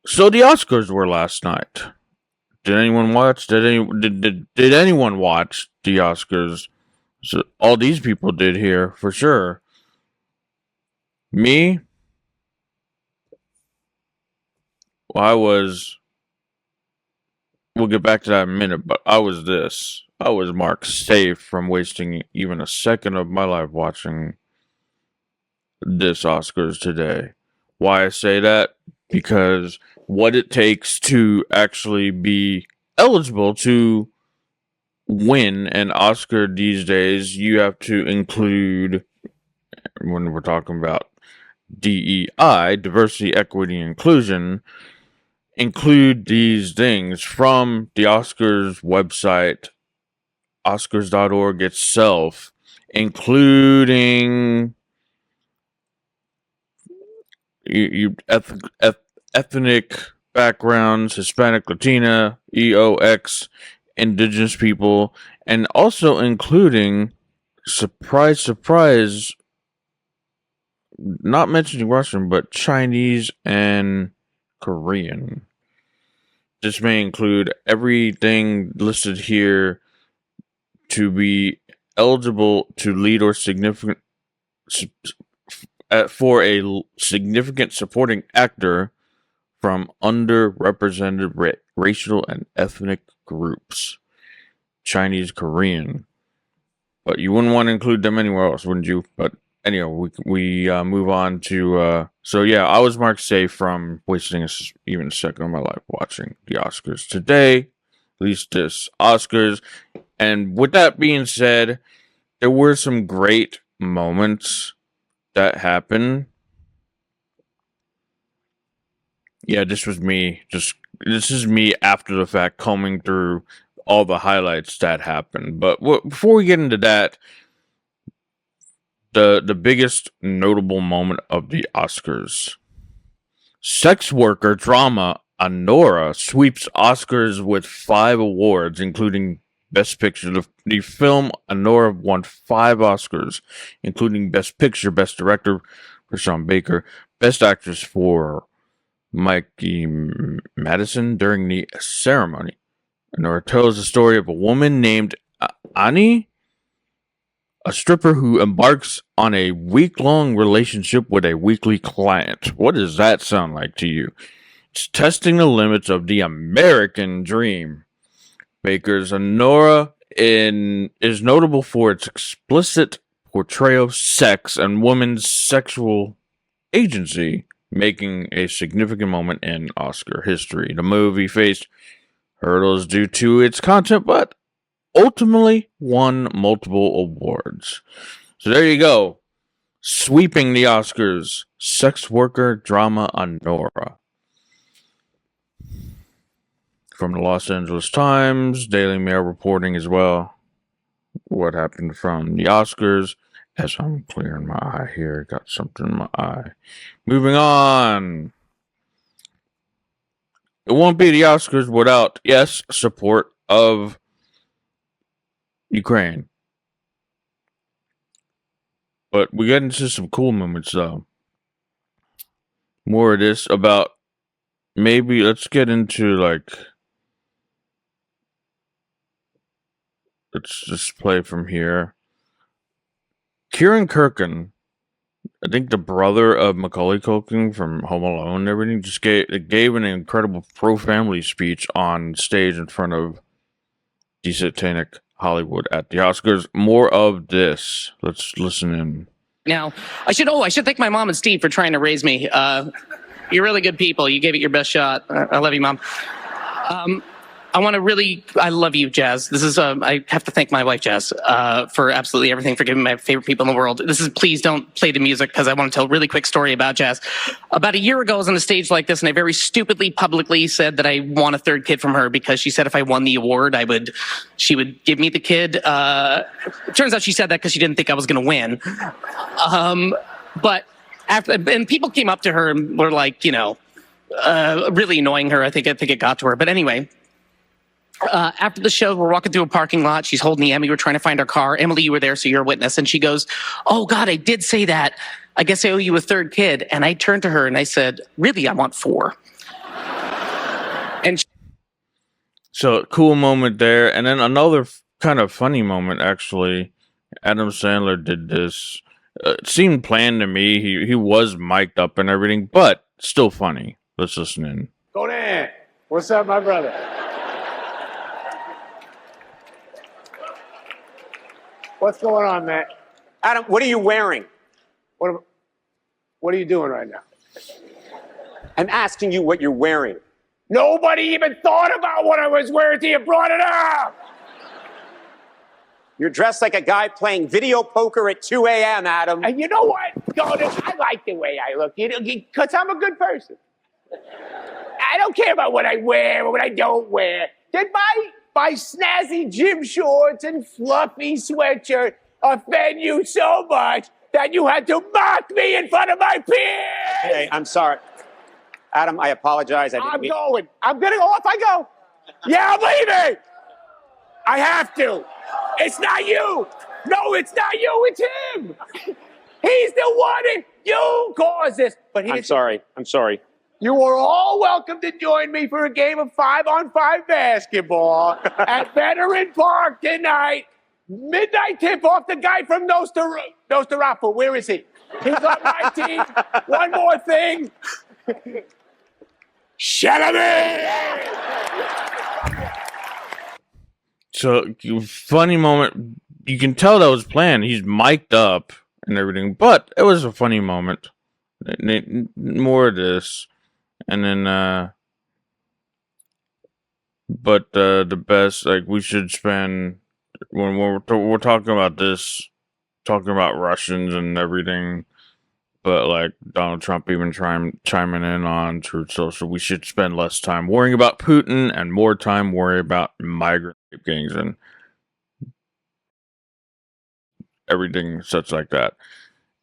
So the Oscars were last night. Did anyone watch? Did anyone watch the Oscars? So all these people did here for sure. Me, well, I was. We'll get back to that in a minute, but I was this. I was marked safe from wasting even a second of my life watching this Oscars today. Why I say that? Because what it takes to actually be eligible to win an Oscar these days, you have to include, when we're talking about DEI, diversity, equity, inclusion, include these things from the Oscars website, Oscars.org itself, including ethnic backgrounds, Hispanic, Latina, EOX, indigenous people, and also including, surprise, surprise, not mentioning Russian, but Chinese and Korean. This may include everything listed here to be eligible to lead or significant for a significant supporting actor from underrepresented racial and ethnic groups. Chinese, Korean. But you wouldn't want to include them anywhere else, wouldn't you? But anyway, we move on to... so yeah, I was marked safe from wasting even a second of my life watching the Oscars today. At least this Oscars. And with that being said, there were some great moments that happened. Yeah, this is me after the fact combing through all the highlights that happened. But before we get into that, the biggest notable moment of the Oscars. Sex worker drama Anora sweeps Oscars with 5 awards, including Best Picture. The film Anora won 5 Oscars, including Best Picture, Best Director for Sean Baker, Best Actress for Mikey Madison during the ceremony. Anora tells the story of a woman named Ani, a stripper who embarks on a week-long relationship with a weekly client. What does that sound like to you? It's testing the limits of the American dream. Baker's Anora is notable for its explicit portrayal of sex and women's sexual agency, making a significant moment in Oscar history. The movie faced hurdles due to its content, but ultimately won multiple awards. So there you go. Sweeping the Oscars, sex worker drama Anora. From the Los Angeles Times, Daily Mail reporting as well what happened from the Oscars. As I'm clearing my eye here, got something in my eye. Moving on. It won't be the Oscars without, yes, support of Ukraine. But we get into some cool moments, though. More of this about maybe, let's get into, like, let's just play from here. Kieran Culkin, I think the brother of Macaulay Culkin from Home Alone and everything, just gave an incredible pro-family speech on stage in front of the satanic Hollywood at the Oscars. More of this. Let's listen in. Now, I should thank my mom and Steve for trying to raise me. You're really good people. You gave it your best shot. I love you, Mom. I love you, Jazz. This is, I have to thank my wife, Jazz, for absolutely everything, for giving me my favorite people in the world. Please don't play the music because I want to tell a really quick story about Jazz. About a year ago, I was on a stage like this and I very stupidly publicly said that I want a 3rd kid from her because she said if I won the award, she would give me the kid. It turns out she said that because she didn't think I was going to win. But and people came up to her and were like, really annoying her. I think it got to her. But anyway, after the show, we're walking through a parking lot. She's holding the Emmy. We're trying to find our car. Emily, you were there, so you're a witness. And she goes, "Oh, God, I did say that. I guess I owe you a 3rd kid." And I turned to her and I said, "Really, I want 4." So cool moment there, and then another kind of funny moment actually. Adam Sandler did this. It seemed planned to me. He was mic'd up and everything, but still funny. Let's listen in. Go there. What's up, my brother? What's going on, man? Adam, what are you wearing? What are you doing right now? I'm asking you what you're wearing. Nobody even thought about what I was wearing till you brought it up. You're dressed like a guy playing video poker at 2 a.m., Adam. And you know what? I like the way I look, because I'm a good person. I don't care about what I wear or what I don't wear. Did my snazzy gym shorts and fluffy sweatshirt offend you so much that you had to mock me in front of my peers? Hey, I'm sorry. Adam, I apologize. I'm going. I'm going to go off. I go. Yeah, I'm leaving. I have to. It's not you. No, it's not you. It's him. He's the one. You caused this. But I'm sorry. You are all welcome to join me for a game of 5-on-5 basketball at Veteran Park tonight. Midnight tip-off. The guy from Nostarapo. Where is he? He's on my team. One more thing. Shut up! So funny moment. You can tell that was planned. He's mic'd up and everything, but it was a funny moment. More of this, and then but the best, like, we should spend when we're talking about this, talking about Russians and everything. But like Donald Trump even chiming in on Truth Social, we should spend less time worrying about Putin and more time worrying about migrant gangs and everything such like that,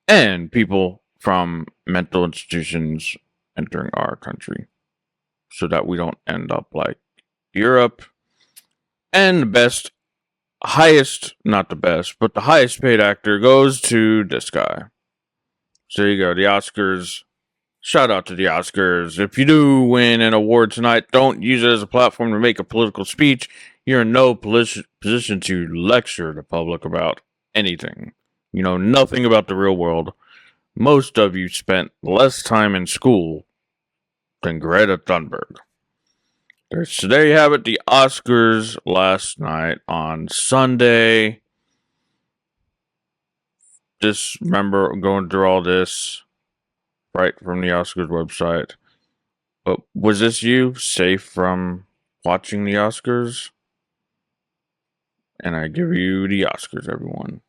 and people from mental institutions entering our country, so that we don't end up like Europe. And the highest paid actor goes to this guy. So there you go, the Oscars. Shout out to the Oscars. If you do win an award tonight, don't use it as a platform to make a political speech. You're in no position to lecture the public about anything. You know nothing about the real world. Most of you spent less time in school than Greta Thunberg. So there you have it, the Oscars last night on Sunday. Just remember going through all this right from the Oscars website. But was this you safe from watching the Oscars? And I give you the Oscars, everyone.